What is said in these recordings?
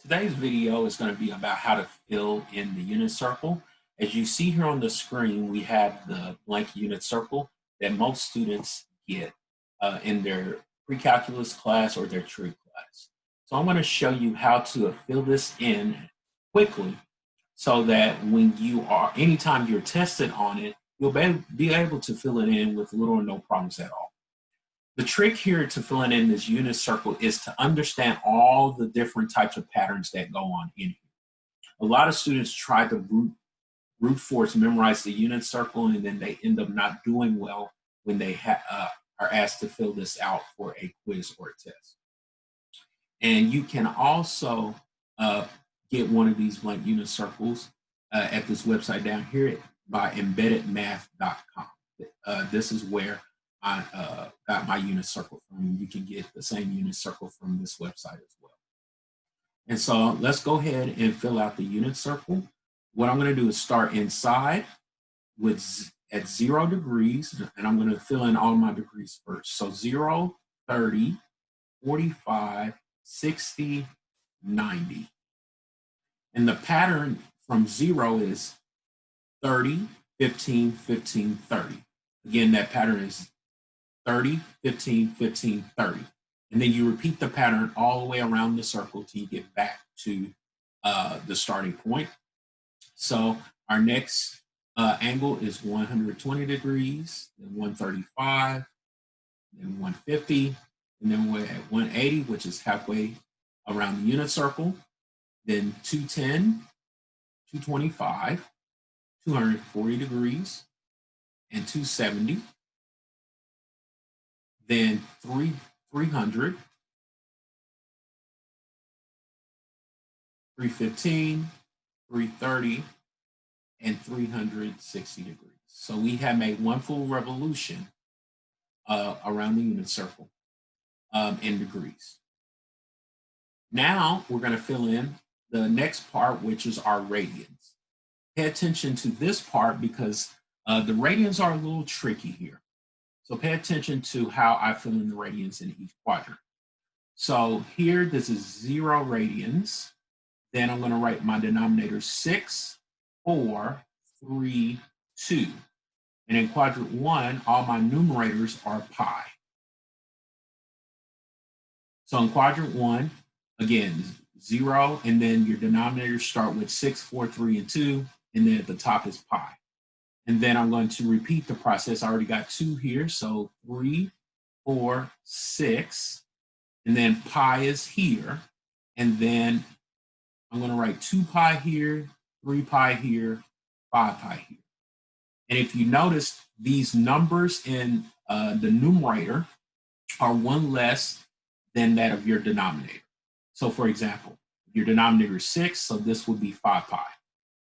Today's video is going to be about how to fill in the unit circle. As you see here on the screen, we have the blank unit circle that most students get in their pre-calculus class or their trig class. So I'm going to show you how to fill this in quickly so that anytime you're tested on it, you'll be able to fill it in with little or no problems at all. The trick here to filling in this unit circle is to understand all the different types of patterns that go on in here. A lot of students try to brute force memorize the unit circle, and then they end up not doing well when they are asked to fill this out for a quiz or a test. And you can also get one of these blank unit circles at this website down here by embeddedmath.com. This is where I got my unit circle from. You can get the same unit circle from this website as well. And so let's go ahead and fill out the unit circle. What I'm going to do is start inside at 0 degrees, and I'm going to fill in all my degrees first. So 0, 30, 45, 60, 90. And the pattern from 0 is 30, 15, 15, 30. Again, that pattern is 30, 15, 15, 30. And then you repeat the pattern all the way around the circle till you get back to the starting point. So our next angle is 120 degrees, then 135, then 150, and then we're at 180, which is halfway around the unit circle, then 210, 225, 240 degrees, and 270. Then 300, 315, 330, and 360 degrees. So we have made one full revolution around the unit circle in degrees. Now we're going to fill in the next part, which is our radians. Pay attention to this part because the radians are a little tricky here. So pay attention to how I fill in the radians in each quadrant. So here, this is 0 radians. Then I'm going to write my denominator 6, 4, 3, 2. And in quadrant 1, all my numerators are pi. So in quadrant 1, again, 0, and then your denominators start with 6, 4, 3, and 2, and then at the top is pi. And then I'm going to repeat the process. I already got 2 here, so 3, 4, 6, and then pi is here. And then I'm going to write 2 pi here, 3 pi here, 5 pi here. And if you notice, these numbers in the numerator are one less than that of your denominator. So for example, your denominator is 6, so this would be 5 pi.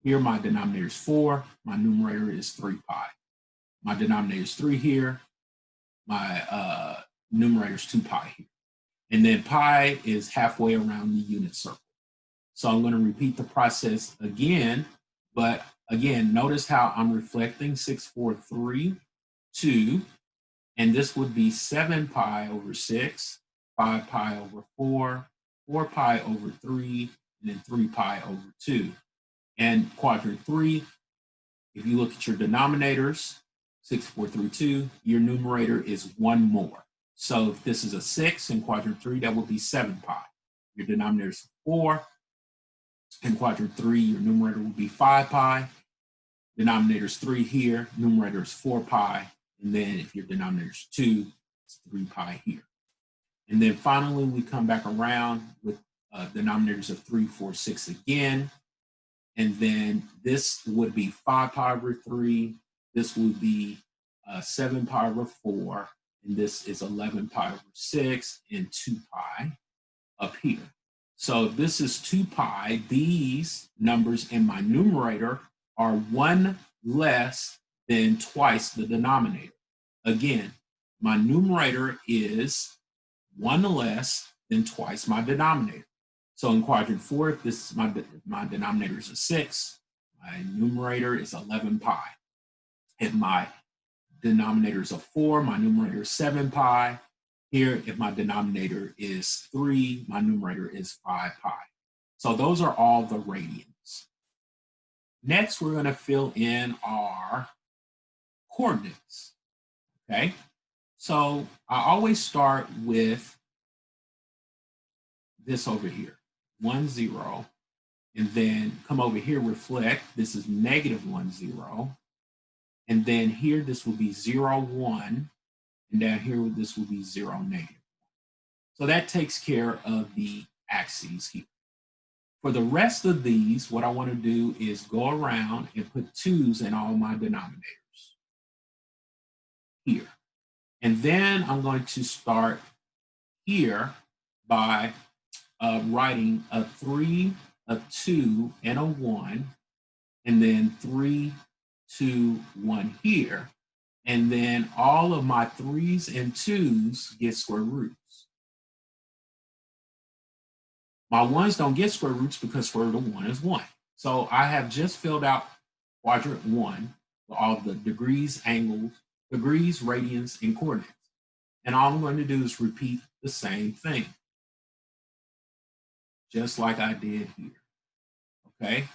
Here, my denominator is 4. My numerator is 3 pi. My denominator is 3 here. My numerator is 2 pi here. And then pi is halfway around the unit circle. So I'm going to repeat the process again. But again, notice how I'm reflecting 6, 4, 3, 2. And this would be 7 pi over 6, 5 pi over 4, 4 pi over 3, and then 3 pi over 2. And quadrant 3, if you look at your denominators, 6, 4, 3, 2, your numerator is 1 more. So if this is a 6 in quadrant 3, that would be 7 pi. Your denominator is 4. In quadrant 3, your numerator will be 5 pi. Denominator is 3 here. Numerator is 4 pi. And then if your denominator is 2, it's 3 pi here. And then finally, we come back around with denominators of 3, 4, 6 again. And then this would be 5 pi over 3. This would be 7 pi over 4. And this is 11 pi over 6 and 2 pi up here. So if this is 2 pi, these numbers in my numerator are 1 less than twice the denominator. Again, my numerator is 1 less than twice my denominator. So in quadrant 4, if this is my denominator is a 6, my numerator is 11 pi. If my denominator is a 4, my numerator is 7 pi. Here, if my denominator is 3, my numerator is 5 pi. So those are all the radians. Next, we're going to fill in our coordinates. Okay, so I always start with this over here, 1, 0, and then come over here, reflect. This is -1, 0. And then here, this will be 0, 1. And down here, this will be 0, -1. So that takes care of the axes here. For the rest of these, what I want to do is go around and put 2's in all my denominators here. And then I'm going to start here by writing a 3, a 2, and a 1, and then 3, 2, 1 here. And then all of my 3's and 2's get square roots. My 1's don't get square roots because square root of 1 is 1. So I have just filled out quadrant 1 with all the degrees, angles, degrees, radians, and coordinates. And all I'm going to do is repeat the same thing, just like I did here. Okay?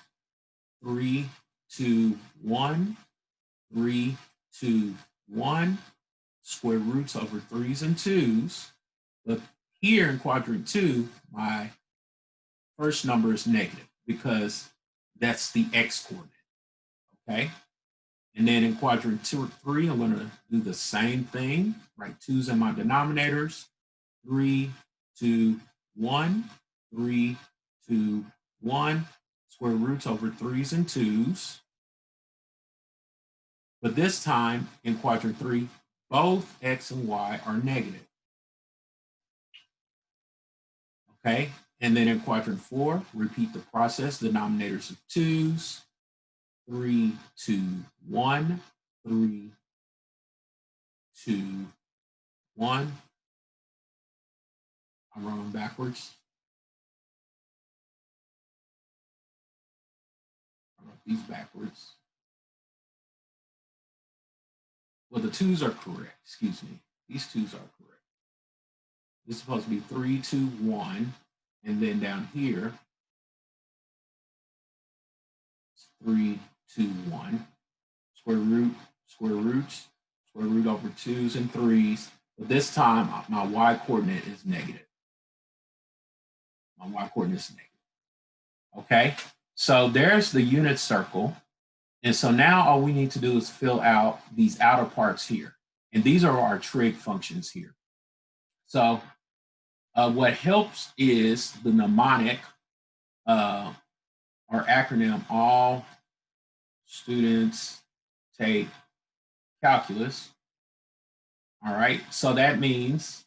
3, 2, 1, 3, 2, 1, square roots over 3's and 2's. But here in quadrant 2, my first number is negative because that's the x coordinate. Okay? And then in quadrant 2 or 3, I'm going to do the same thing, write 2's in my denominators. 3, 2, 1, 3, 2, 1, square roots over 3's and 2's. But this time in quadrant 3, both x and y are negative. Okay, and then in quadrant 4, repeat the process, denominators of 2's, 3, 2, 1, 3, 2, 1. I'm running backwards. I wrote these backwards. Well, the 2's are correct, excuse me. These 2's are correct. This is supposed to be 3, 2, 1. And then down here, 3, 2, 1. Square root, square roots, square root over 2's and 3's. But this time, my y coordinate is negative. My y coordinate is negative. Okay, so there's the unit circle. And so now all we need to do is fill out these outer parts here. And these are our trig functions here. So what helps is the mnemonic, or acronym, all students take calculus. All right, so that means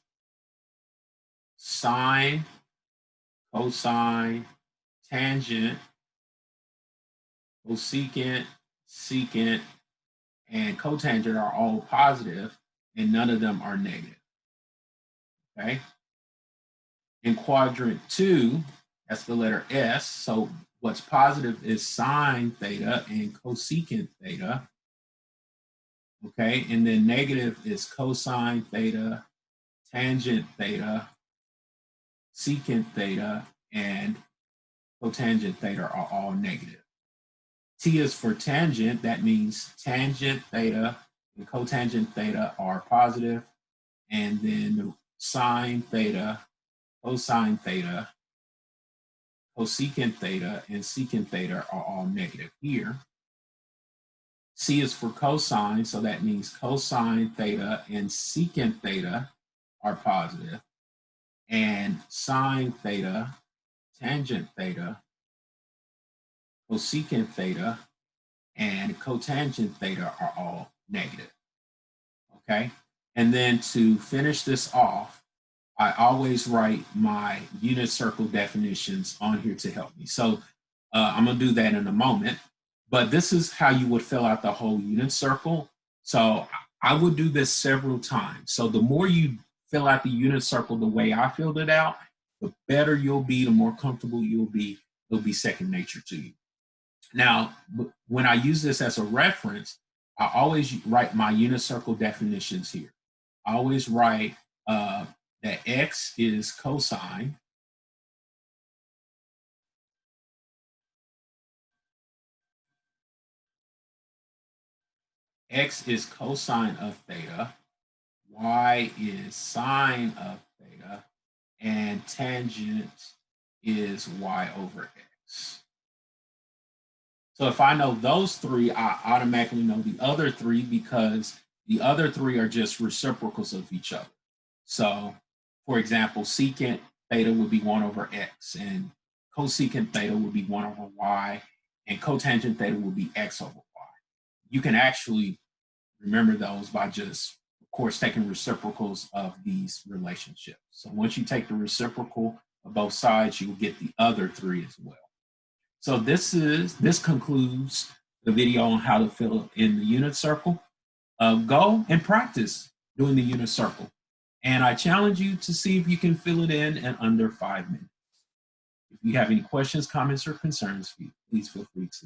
sine, cosine, tangent, cosecant, secant, and cotangent are all positive, and none of them are negative. Okay. In quadrant 2, that's the letter S. So what's positive is sine theta and cosecant theta. Okay, and then negative is cosine theta, tangent theta, secant theta, and cotangent theta are all negative. T is for tangent. That means tangent theta and cotangent theta are positive, and then the sine theta, cosine theta, cosecant theta, and secant theta are all negative here. C is for cosine, so that means cosine theta and secant theta are positive, and sine theta, tangent theta, cosecant theta, and cotangent theta are all negative. Okay, and then to finish this off, I always write my unit circle definitions on here to help me. So I'm going to do that in a moment, but this is how you would fill out the whole unit circle. So I would do this several times. So the more you fill out the unit circle the way I filled it out, the better you'll be, the more comfortable you'll be. It'll be second nature to you. Now, when I use this as a reference, I always write my unit circle definitions here. I always write that x is cosine, X is cosine of theta, y is sine of theta, and tangent is y over x. So if I know those three, I automatically know the other three because the other three are just reciprocals of each other. So, for example, secant theta would be 1 over x, and cosecant theta would be 1 over y, and cotangent theta would be x over y. You can actually remember those by just, of course, taking reciprocals of these relationships. So once you take the reciprocal of both sides, you'll get the other three as well. So this concludes the video on how to fill in the unit circle. Go and practice doing the unit circle. And I challenge you to see if you can fill it in under 5 minutes. If you have any questions, comments, or concerns, please feel free to